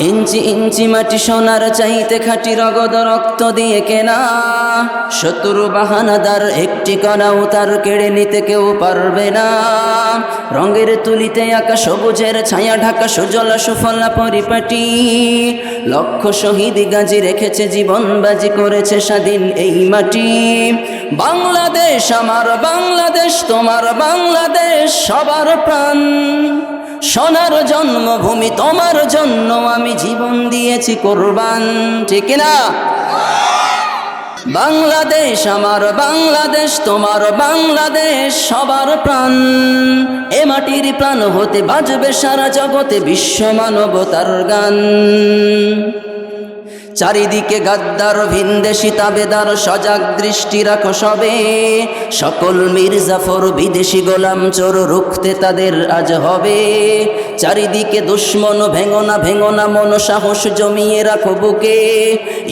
ইঞ্চি ইঞ্চি মাটি সোনার চাইতে খাঁটি রগদ রক্ত দিয়ে কেনা, শত্রু বাহানাদার একটি কণাও তার কেড়ে নিতে কেউ পারবে না। রঙের তুলিতে আঁকা সবুজের ছায়া ঢাকা সুজলা সুফলা পরিপাটি, লক্ষ শহীদ গাজী রেখেছে জীবন বাজি করেছে স্বাধীন এই মাটি। বাংলাদেশ আমার বাংলাদেশ, তোমার বাংলাদেশ সবার প্রাণ, সোনার জন্মভূমি তোমার জন্য আমি জীবন দিয়েছি কোরবান, ঠিক না? বাংলাদেশ আমার বাংলাদেশ, তোমার বাংলাদেশ সবার প্রাণ, এ মাটির প্রাণ হতে বাজবে সারা জগতে বিশ্ব মানবতার গান। চারিদিকে গাদ্দার ভিনদেশি তাবেদার, সজাগ দৃষ্টি রাখো সবে, সকল মির্জাফর বিদেশি গোলাম চোর রুখতে তাদের আজ হবে। চারিদিকে দুশ্মন ভেঙোনা ভেঙোনা মন, সাহস জমিয়ে রাখো বুকে,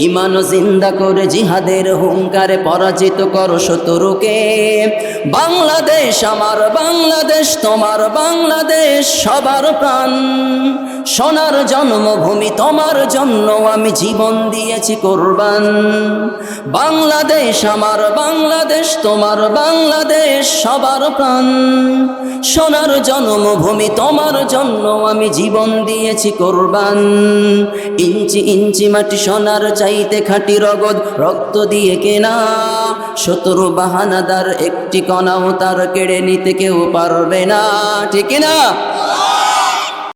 ইমান জিন্দা করে জিহাদের হুঙ্কারে পরাজিত করো শত্রুকে। বাংলাদেশ আমার বাংলাদেশ, তোমার বাংলাদেশ সবার প্রাণ, সোনার জন্মভূমি তোমার জন্য আমি জীবন দিয়েছি কোরবান। বাংলাদেশ আমার বাংলাদেশ, তোমার বাংলাদেশ সবার প্রাণ, সোনার জন্মভূমি তোমার জন্য আমি জীবন দিয়েছি কোরবান। ইঞ্চি ইঞ্চি মাটি সোনার চাইতে খাঁটি রগদ রক্ত দিয়ে কেনা, শত্রু বাহানাদার একটি কণাও তার কেড়ে নিতে কেউ পারবে না, ঠিক না?